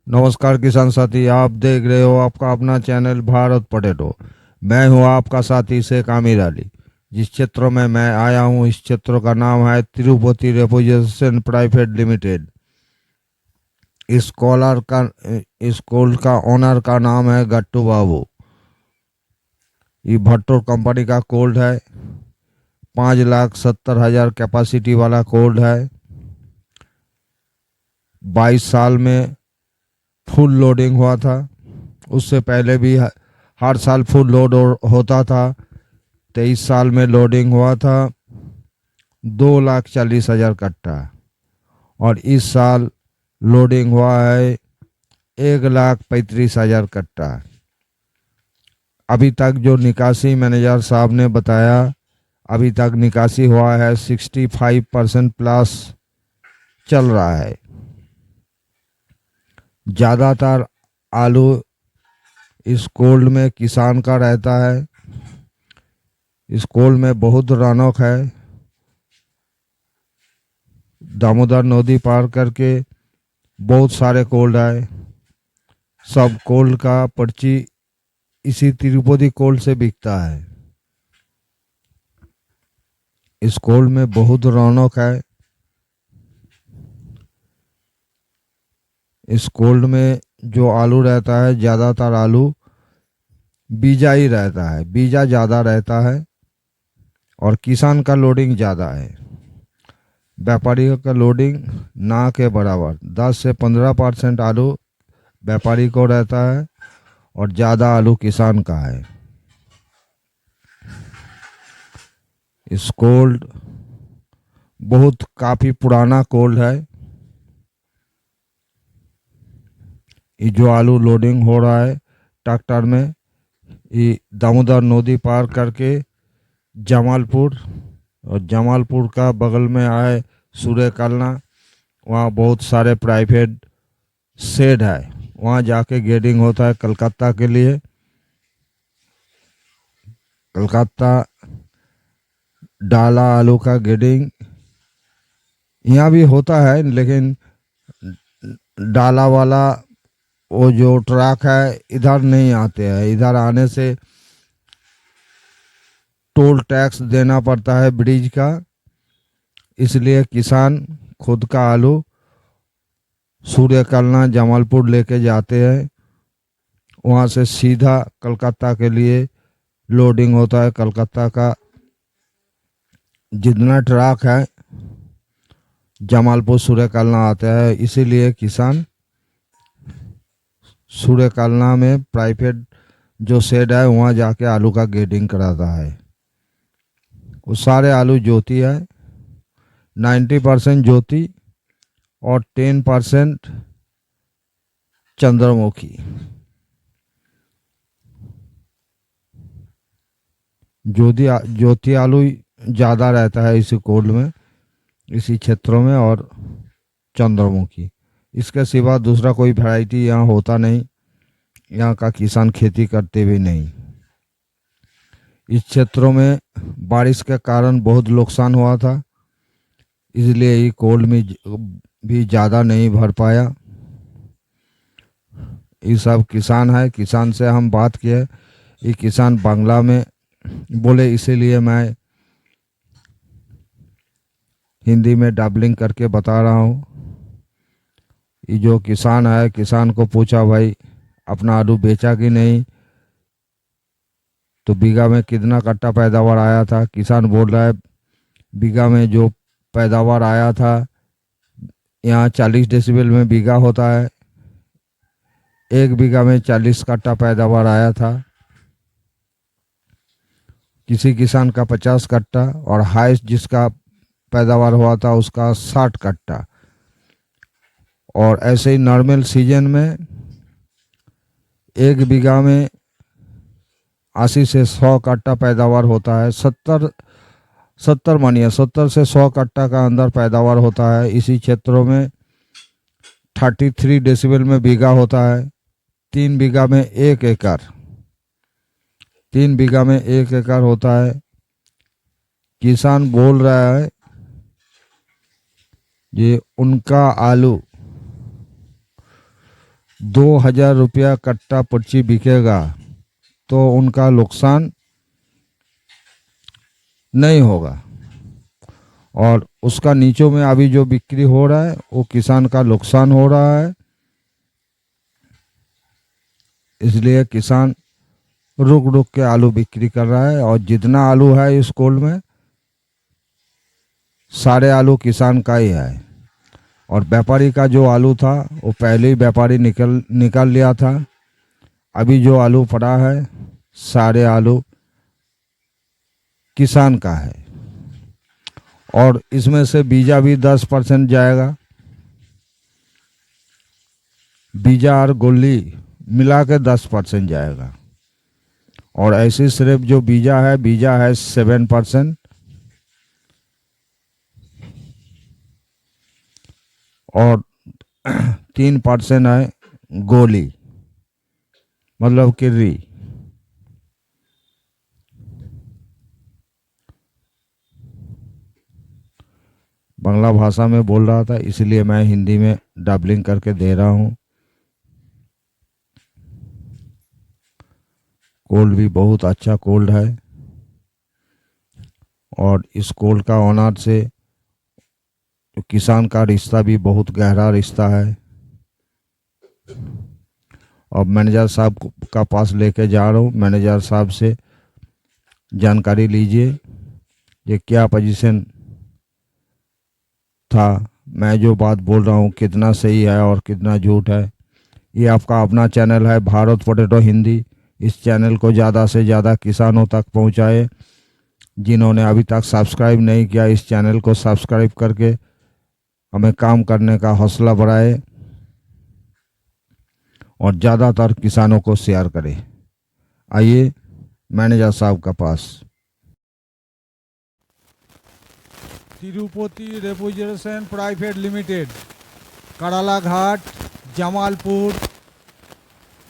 नमस्कार किसान साथी, आप देख रहे हो आपका अपना चैनल भारत पोटैटो। मैं हूं आपका साथी शेख आमिर अली। जिस क्षेत्र में मैं आया हूं इस क्षेत्र का नाम है तिरुपति रेफ्रिजरेशन प्राइवेट लिमिटेड। इस कॉलर का इस कोल्ड का ओनर का नाम है गट्टू बाबू। ये भट्टो कंपनी का कोल्ड है। 5,70,000 कैपेसिटी वाला कोल्ड है। 22 साल में फुल लोडिंग हुआ था। उससे पहले भी हर साल फुल लोड होता था। 23 साल में लोडिंग हुआ था 2,40,000 कट्टा। और इस साल लोडिंग हुआ है 1,35,000 कट्टा। अभी तक जो निकासी मैनेजर साहब ने बताया, अभी तक निकासी हुआ है 65% प्लस चल रहा है। ज़्यादातर आलू इस कोल्ड में किसान का रहता है। इस कोल्ड में बहुत रौनक है। दामोदर नदी पार करके बहुत सारे कोल्ड आए। सब कोल्ड का पर्ची इसी तिरुपति कोल्ड से बिकता है। इस कोल्ड में बहुत रौनक है। इस कोल्ड में जो आलू रहता है, ज़्यादातर आलू बीजा ही रहता है। बीजा ज़्यादा रहता है और किसान का लोडिंग ज़्यादा है। व्यापारियों का लोडिंग ना के बराबर 10 से 15% आलू व्यापारी को रहता है और ज़्यादा आलू किसान का है। इस कोल्ड बहुत काफ़ी पुराना कोल्ड है। ये जो आलू लोडिंग हो रहा है ट्रैक्टर में, ये दामोदर नदी पार करके जमालपुर, और जमालपुर का बगल में आए सूर्यकलना, वहाँ बहुत सारे प्राइवेट शेड है। वहाँ जाके गेडिंग होता है कलकत्ता के लिए। कलकत्ता डाला आलू का गेडिंग यहाँ भी होता है, लेकिन डाला वाला वो जो ट्रक है इधर नहीं आते हैं। इधर आने से टोल टैक्स देना पड़ता है ब्रिज का। इसलिए किसान खुद का आलू सूर्यकलना जमालपुर लेके जाते हैं। वहाँ से सीधा कलकत्ता के लिए लोडिंग होता है। कलकत्ता का जितना ट्रक है जमालपुर सूर्यकलना आता है। इसीलिए किसान सूर्यकलना में प्राइवेट जो शेड है वहाँ जाके आलू का ग्रेडिंग कराता है। वो सारे आलू ज्योति है। 90% ज्योति और 10% चंद्रमुखी। ज्योति आलू ज़्यादा रहता है इसी कोल्ड में, इसी क्षेत्रों में, और चंद्रमुखी। इसके सिवा दूसरा कोई वैरायटी यहाँ होता नहीं। यहाँ का किसान खेती करते भी नहीं। इस क्षेत्रों में बारिश के कारण बहुत नुकसान हुआ था, इसलिए ये कोल्ड में भी ज़्यादा नहीं भर पाया। ये सब किसान है। किसान से हम बात किए, ये किसान बांग्ला में बोले, इसीलिए मैं हिंदी में डबलिंग करके बता रहा हूँ। ये जो किसान है, किसान को पूछा भाई अपना आलू बेचा कि नहीं, तो बीघा में कितना कट्टा पैदावार आया था। किसान बोल रहा है बीघा में जो पैदावार आया था, यहाँ 40 डेसिबल में बीघा होता है, 1 बीघा में 40 कट्टा पैदावार आया था। किसी किसान का 50 कट्टा, और हाईएस्ट जिसका पैदावार हुआ था उसका 60 कट्टा। और ऐसे ही नॉर्मल सीजन में 1 बीघा में 80 से 100 कट्टा पैदावार होता है। 70 मानिए 70 से 100 कट्टा का अंदर पैदावार होता है। इसी क्षेत्रों में 33 डेसिबल में बीघा होता है। 3 बीघा में 1 एकड़, 3 बीघा में 1 एकड़ होता है। किसान बोल रहा है ये उनका आलू 2,000 रुपया कट्टा पर्ची बिकेगा तो उनका नुकसान नहीं होगा, और उसका नीचों में अभी जो बिक्री हो रहा है वो किसान का नुकसान हो रहा है। इसलिए किसान रुक रुक के आलू बिक्री कर रहा है, और जितना आलू है इस कोल्ड में सारे आलू किसान का ही है। और व्यापारी का जो आलू था वो पहले ही व्यापारी निकाल लिया था। अभी जो आलू पड़ा है सारे आलू किसान का है, और इसमें से बीजा भी 10% जाएगा। बीजा और गोली मिला के 10% जाएगा, और ऐसे सिर्फ जो बीजा है 7%, और 3% है गोली, मतलब किर्री। बांग्ला भाषा में बोल रहा था, इसलिए मैं हिंदी में डबलिंग करके दे रहा हूँ। कोल्ड भी बहुत अच्छा कोल्ड है, और इस कोल्ड का ऑनर से किसान का रिश्ता भी बहुत गहरा रिश्ता है। और मैनेजर साहब का पास लेके जा रहा हूँ, मैनेजर साहब से जानकारी लीजिए ये क्या पोजीशन था, मैं जो बात बोल रहा हूँ कितना सही है और कितना झूठ है। ये आपका अपना चैनल है भारत पोटैटो हिंदी। इस चैनल को ज़्यादा से ज़्यादा किसानों तक पहुँचाए। जिन्होंने अभी तक सब्सक्राइब नहीं किया, इस चैनल को सब्सक्राइब करके हमें काम करने का हौसला बढ़ाए, और ज़्यादातर किसानों को शेयर करें। आइए मैनेजर साहब का पास। Tirupati refrigeration private limited, Karalaghat, Jamalpur,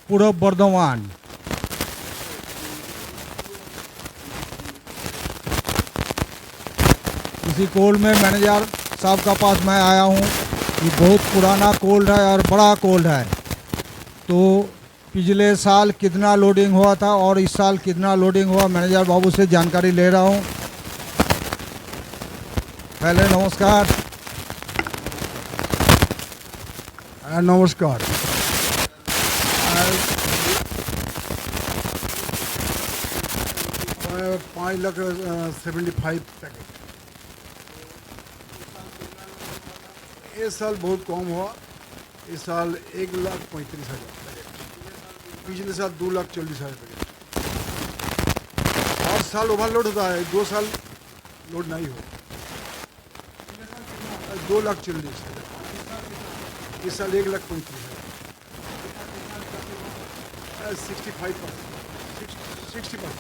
Purba Bardhaman. इसी कोल्ड में मैनेजर साहब का पास मैं आया हूँ। ये बहुत पुराना कोल्ड है और बड़ा कोल्ड है। तो पिछले साल कितना लोडिंग हुआ था और इस साल कितना लोडिंग हुआ, मैनेजर बाबू से जानकारी ले रहा हूँ। पहले नमस्कार। नमस्कार। 5,75,000 पैकेट। इस साल बहुत कम हुआ, इस साल 1,35,000 पैकेट। पिछले साल 2,40,000 पैकेट। हर साल ओवरलोड होता है, 2 साल लोड नहीं हो। 2,40,000, इस साल 1,35,000। 65%, 60%,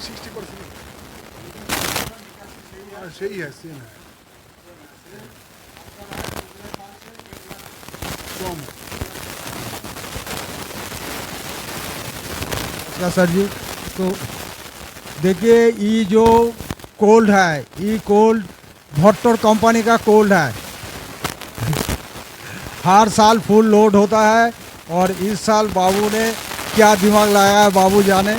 60%। सही है, सेम है, कम। अच्छा सर जी, तो देखिए ये जो कोल्ड है, ये कोल्ड भट्टर कंपनी का कोल्ड है। हर साल फुल लोड होता है, और इस साल बाबू ने क्या दिमाग लगाया है बाबू जाने।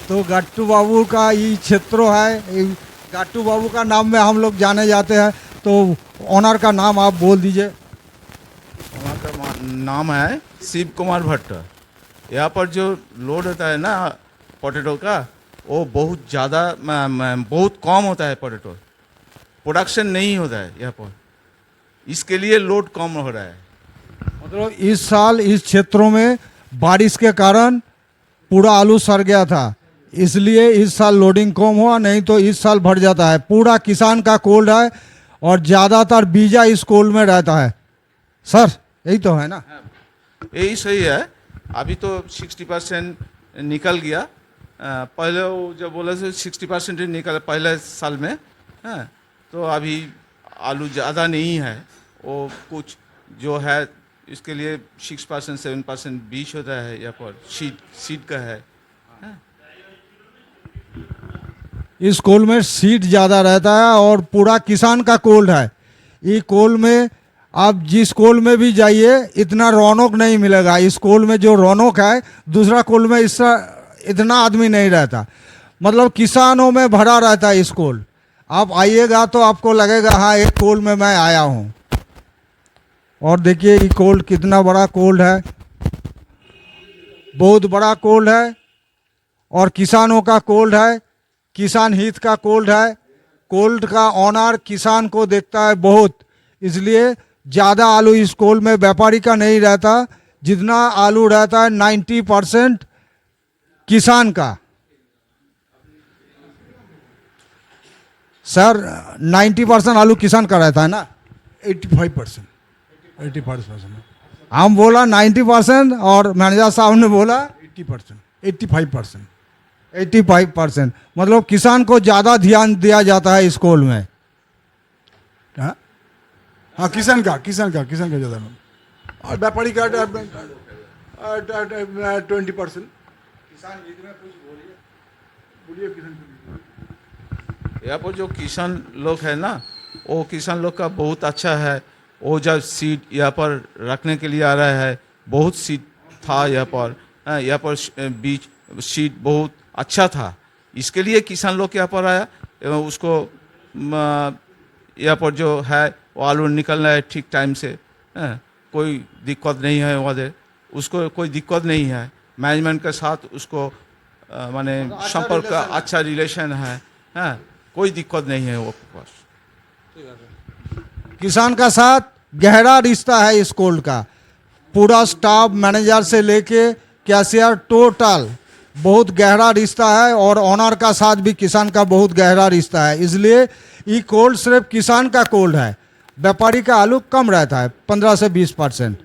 तो गट्टू बाबू का ये क्षेत्र है, गट्टू बाबू का नाम में हम लोग जाने जाते हैं। तो ऑनर का नाम आप बोल दीजिए। वहाँ का नाम है शिव कुमार भट्ट। यहाँ पर जो लोड होता है ना पोटैटो का, वो बहुत ज़्यादा बहुत कम होता है। पोटैटो प्रोडक्शन नहीं होता है यहाँ पर, इसके लिए लोड कम हो रहा है। मतलब इस साल इस क्षेत्रों में बारिश के कारण पूरा आलू सड़ गया था, इसलिए इस साल लोडिंग कम हुआ, नहीं तो इस साल भर जाता है। पूरा किसान का कोल्ड है, और ज़्यादातर बीजा इस कोल्ड में रहता है। सर यही तो है ना? यही सही है। अभी तो 60% निकल गया। पहले वो जब बोला था 60% ही निकला पहले साल में, हाँ। तो अभी आलू ज़्यादा नहीं है, वो कुछ जो है इसके लिए 6% 7% बीज होता है। यहाँ पर सीड का है। इस कोल्ड में सीड ज़्यादा रहता है, और पूरा किसान का कोल्ड है। ये कोल्ड में आप जिस कोल में भी जाइए इतना रौनक नहीं मिलेगा। इस कोल में जो रौनक है दूसरा कोल में इसका इतना आदमी नहीं रहता। मतलब किसानों में भरा रहता है इस कोल। आप आइएगा तो आपको लगेगा हाँ एक कोल में मैं आया हूँ। और देखिए ये कोल्ड कितना बड़ा कोल्ड है, बहुत बड़ा कोल्ड है और किसानों का कोल्ड है, किसान हित का कोल्ड है। कोल्ड का ऑनर किसान को देखता है बहुत, इसलिए ज़्यादा आलू इस कोल्ड में व्यापारी का नहीं रहता। जितना आलू रहता है 90% किसान का। सर 90% आलू किसान का रहता है ना? 85%, 85%, हम बोला 90% और मैनेजर साहब ने बोला 80%, 85%। 85%। मतलब किसान को ज़्यादा ध्यान दिया जाता है इस कोल में। हाँ हाँ, किसान का ज़्यादा नहीं। और व्यापारी का 20%। बोलिए किसान। यहाँ पर जो किसान लोग है ना, वो किसान लोग का बहुत अच्छा है। वो जब सीड यहाँ पर रखने के लिए आ रहा है, बहुत सीड था यहाँ पर। यहाँ पर बीज सीड बहुत अच्छा था, इसके लिए किसान लोग यहाँ पर आया एवं उसको यहाँ पर जो है वो आलू निकल रहा है ठीक टाइम से। कोई दिक्कत नहीं है वहाँ, उसको कोई दिक्कत नहीं है। मैनेजमेंट के साथ उसको माने संपर्क का अच्छा रिलेशन है। कोई दिक्कत नहीं है वो पास। किसान का साथ गहरा रिश्ता है इस कोल्ड का। पूरा स्टाफ मैनेजर से लेके कैशियर टोटल बहुत गहरा रिश्ता है और ऑनर का साथ भी किसान का बहुत गहरा रिश्ता है। इसलिए ये कोल्ड सिर्फ किसान का कोल्ड है। व्यापारी का आलू कम रहता है 15 से 20%।